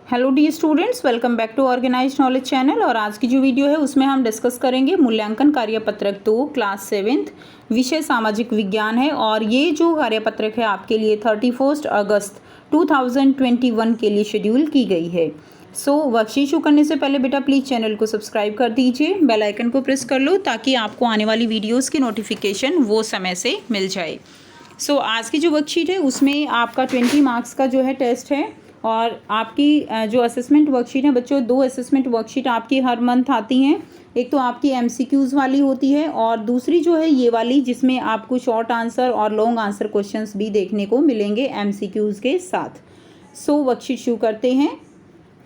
Hello the students, welcome back to organized knowledge channel. और आज की जो वीडियो है उसमें हम डिस्कस करेंगे मूल्यांकन कार्यपत्रक 2 क्लास 7th विषय सामाजिक विज्ञान है। और ये जो कार्यपत्रक है आपके लिए 31 अगस्त 2021 के लिए शेड्यूल की गई है। वर्कशीट शुरू करने से पहले बेटा प्लीज़ चैनल को सब्सक्राइब कर दीजिए, बेल आइकन को प्रेस कर लो ताकि आपको आने वाली वीडियोज़ की नोटिफिकेशन वो समय से मिल जाए। आज की जो वर्कशीट है उसमें आपका 20 मार्क्स का जो है टेस्ट है। और आपकी जो असेसमेंट वर्कशीट है बच्चों, 2 असेसमेंट वर्कशीट आपकी हर मंथ आती हैं। एक तो आपकी MCQs वाली होती है और दूसरी जो है ये वाली जिसमें आपको शॉर्ट आंसर और लॉन्ग आंसर क्वेश्चंस भी देखने को मिलेंगे MCQs के साथ। वर्कशीट शुरू करते हैं।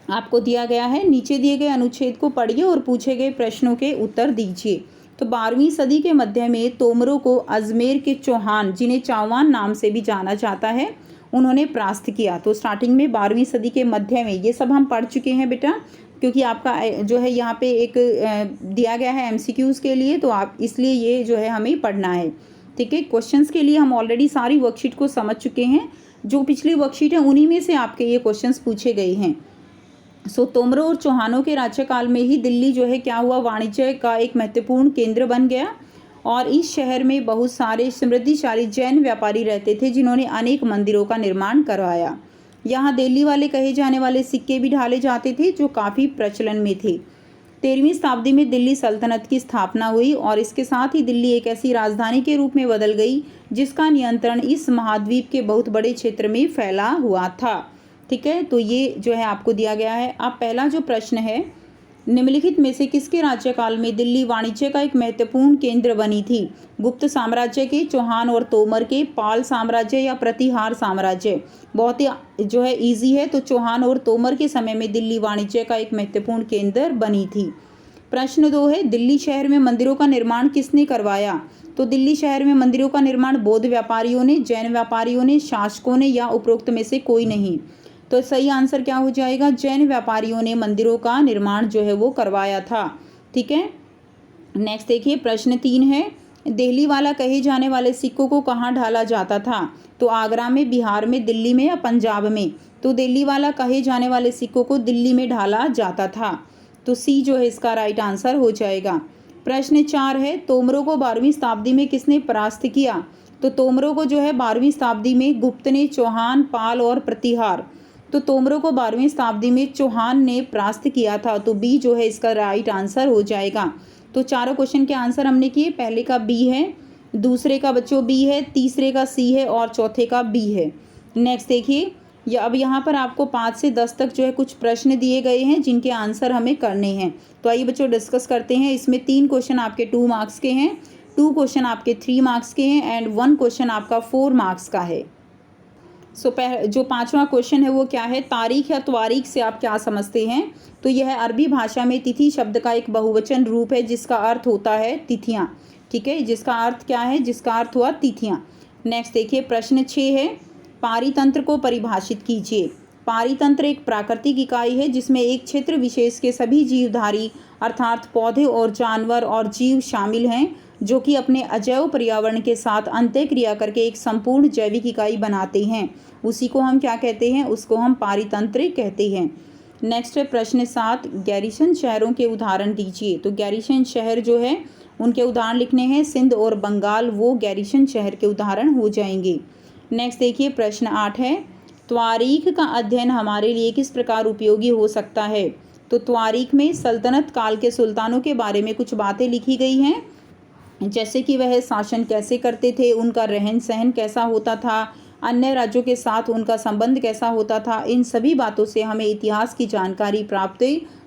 आपको दिया गया है, नीचे दिए गए अनुच्छेद को पढ़िए और पूछे गए प्रश्नों के उत्तर दीजिए। तो 12वीं सदी के मध्य में तोमरों को अजमेर के चौहान, जिन्हें चौहान नाम से भी जाना जाता है, उन्होंने परास्त किया। तो स्टार्टिंग में 12वीं सदी के मध्य में ये सब हम पढ़ चुके हैं बेटा, क्योंकि आपका जो है यहाँ पे एक दिया गया है MCQs के लिए, तो आप इसलिए ये जो है हमें पढ़ना है। ठीक है, क्वेश्चंस के लिए हम ऑलरेडी सारी वर्कशीट को समझ चुके हैं। जो पिछली वर्कशीट है उन्हीं में से आपके ये क्वेश्चंस पूछे गए हैं। तोमरों और चौहानों के राज्यकाल में ही दिल्ली जो है क्या हुआ, वाणिज्य का एक महत्वपूर्ण केंद्र बन गया। और इस शहर में बहुत सारे समृद्धिशाली जैन व्यापारी रहते थे जिन्होंने अनेक मंदिरों का निर्माण करवाया। यहाँ दिल्ली वाले कहे जाने वाले सिक्के भी ढाले जाते थे जो काफ़ी प्रचलन में थे। 13वीं शताब्दी में दिल्ली सल्तनत की स्थापना हुई और इसके साथ ही दिल्ली एक ऐसी राजधानी के रूप में बदल गई जिसका नियंत्रण इस महाद्वीप के बहुत बड़े क्षेत्र में फैला हुआ था। ठीक है, तो ये जो है आपको दिया गया है। अब पहला जो प्रश्न है, निम्नलिखित में से किसके राज्यकाल में दिल्ली वाणिज्य का एक महत्वपूर्ण केंद्र बनी थी? गुप्त साम्राज्य के, चौहान और तोमर के, पाल साम्राज्य या प्रतिहार साम्राज्य? बहुत ही जो है इजी है। तो चौहान और तोमर के समय में दिल्ली वाणिज्य का एक महत्वपूर्ण केंद्र बनी थी। प्रश्न 2 है, दिल्ली शहर में मंदिरों का निर्माण किसने करवाया? तो दिल्ली शहर में मंदिरों का निर्माण बौद्ध व्यापारियों ने, जैन व्यापारियों ने, शासकों ने या उपरोक्त में से कोई नहीं? तो सही आंसर क्या हो जाएगा? जैन व्यापारियों ने मंदिरों का निर्माण जो है वो करवाया था। ठीक है, नेक्स्ट देखिए प्रश्न 3 है, दिल्ली वाला कहे जाने वाले सिक्कों को कहाँ ढाला जाता था? तो आगरा में, बिहार में, दिल्ली में या पंजाब में? तो दिल्ली वाला कहे जाने वाले सिक्कों को दिल्ली में ढाला जाता था। तो सी जो है इसका राइट आंसर हो जाएगा। प्रश्न 4 है, तोमरों को 12वीं शताब्दी में किसने परास्त किया? तो तोमरों को जो है 12वीं शताब्दी में गुप्त ने, चौहान, पाल और प्रतिहार। तो तोमरों को 12वीं शताब्दी में चौहान ने परास्त किया था। तो बी जो है इसका राइट आंसर हो जाएगा। तो चारों क्वेश्चन के आंसर हमने किए। पहले का बी है, दूसरे का बच्चों बी है, तीसरे का सी है और चौथे का बी है। नेक्स्ट देखिए, अब यहाँ पर आपको 5 से 10 तक जो है कुछ प्रश्न दिए गए हैं जिनके आंसर हमें करने हैं। तो आइए बच्चों डिस्कस करते हैं। इसमें 3 क्वेश्चन आपके 2 मार्क्स के हैं, 2 क्वेश्चन आपके 3 मार्क्स के हैं एंड 1 क्वेश्चन आपका 4 मार्क्स का है। जो 5वां क्वेश्चन है वो क्या है, तारीख या त्वारीख से आप क्या समझते हैं? तो यह अरबी भाषा में तिथि शब्द का एक बहुवचन रूप है जिसका अर्थ होता है तिथियां। ठीक है, जिसका अर्थ क्या है? जिसका अर्थ हुआ तिथियां। नेक्स्ट देखिए प्रश्न 6 है, पारितंत्र को परिभाषित कीजिए। पारितंत्र एक प्राकृतिक इकाई है जिसमें एक क्षेत्र विशेष के सभी जीवधारी अर्थात पौधे और जानवर और जीव शामिल हैं जो कि अपने अजैव पर्यावरण के साथ अंतःक्रिया करके एक संपूर्ण जैविक इकाई बनाते हैं। उसी को हम क्या कहते हैं? उसको हम पारितंत्र कहते हैं। नेक्स्ट है प्रश्न 7, गैरीसन शहरों के उदाहरण दीजिए। तो गैरीसन शहर जो है उनके उदाहरण लिखने हैं, सिंध और बंगाल वो गैरीसन शहर के उदाहरण हो जाएंगे। नेक्स्ट देखिए प्रश्न 8 है, त्वारीख का अध्ययन हमारे लिए किस प्रकार उपयोगी हो सकता है? तो त्वारीख में सल्तनत काल के सुल्तानों के बारे में कुछ बातें लिखी गई हैं, जैसे कि वह शासन कैसे करते थे, उनका रहन सहन कैसा होता था, अन्य राज्यों के साथ उनका संबंध कैसा होता था। इन सभी बातों से हमें इतिहास की जानकारी प्राप्त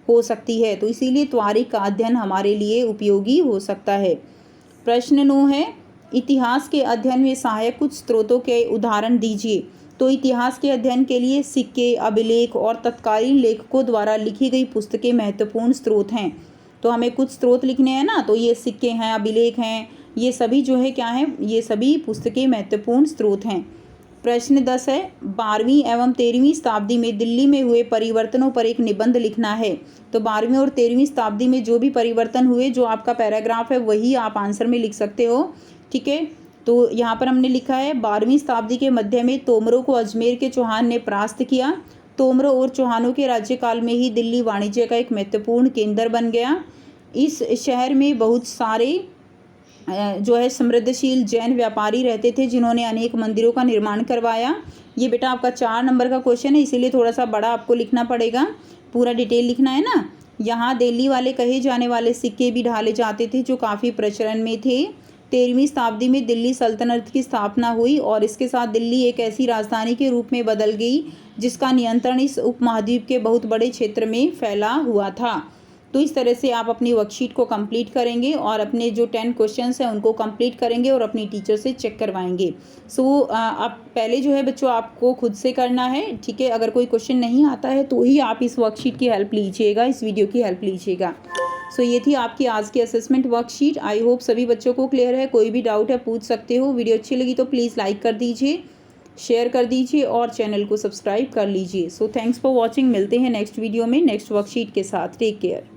हो सकती है। तो इसीलिए त्वारीख का अध्ययन हमारे लिए उपयोगी हो सकता है। प्रश्न 9 है, इतिहास के अध्ययन में सहायक कुछ स्रोतों के उदाहरण दीजिए। तो इतिहास के अध्ययन के लिए सिक्के, अभिलेख और तत्कालीन लेखकों द्वारा लिखी गई पुस्तकें महत्वपूर्ण स्रोत हैं। तो हमें कुछ स्रोत लिखने हैं ना, तो ये सिक्के हैं, अभिलेख हैं, ये सभी जो है क्या है, ये सभी पुस्तकें महत्वपूर्ण स्रोत हैं। प्रश्न 10 है, 12वीं एवं 13वीं शताब्दी में दिल्ली में हुए परिवर्तनों पर एक निबंध लिखना है। तो 12वीं और 13वीं शताब्दी में जो भी परिवर्तन हुए, जो आपका पैराग्राफ है वही आप आंसर में लिख सकते हो। ठीक है, तो यहाँ पर हमने लिखा है 12वीं शताब्दी के मध्य में तोमरों को अजमेर के चौहान ने परास्त किया। तोमरों और चौहानों के राज्यकाल में ही दिल्ली वाणिज्य का एक महत्वपूर्ण केंद्र बन गया। इस शहर में बहुत सारे जो है समृद्धशील जैन व्यापारी रहते थे, जिन्होंने अनेक मंदिरों का निर्माण करवाया। ये बेटा आपका 4 नंबर का क्वेश्चन है, इसीलिए थोड़ा सा बड़ा आपको लिखना पड़ेगा, पूरा डिटेल लिखना है ना। यहाँ दिल्ली वाले कहे जाने वाले सिक्के भी ढाले जाते थे, जो काफ़ी प्रचलन में थे। 13वीं शताब्दी में दिल्ली सल्तनत की स्थापना हुई और इसके साथ दिल्ली एक ऐसी राजधानी के रूप में बदल गई जिसका नियंत्रण इस उपमहाद्वीप के बहुत बड़े क्षेत्र में फैला हुआ था। तो इस तरह से आप अपनी वर्कशीट को कंप्लीट करेंगे और अपने जो 10 क्वेश्चंस हैं उनको कंप्लीट करेंगे और अपनी टीचर से चेक करवाएंगे। सो अब पहले जो है बच्चों आपको खुद से करना है, ठीक है। अगर कोई क्वेश्चन नहीं आता है तो ही आप इस वर्कशीट की हेल्प लीजिएगा, इस वीडियो की हेल्प लीजिएगा। सो ये थी आपकी आज की असेसमेंट वर्कशीट। आई होप सभी बच्चों को क्लियर है। कोई भी डाउट है पूछ सकते हो। वीडियो अच्छी लगी तो प्लीज़ लाइक कर दीजिए, शेयर कर दीजिए और चैनल को सब्सक्राइब कर लीजिए। So thanks for watching. मिलते हैं नेक्स्ट वीडियो में नेक्स्ट वर्कशीट के साथ। Take care.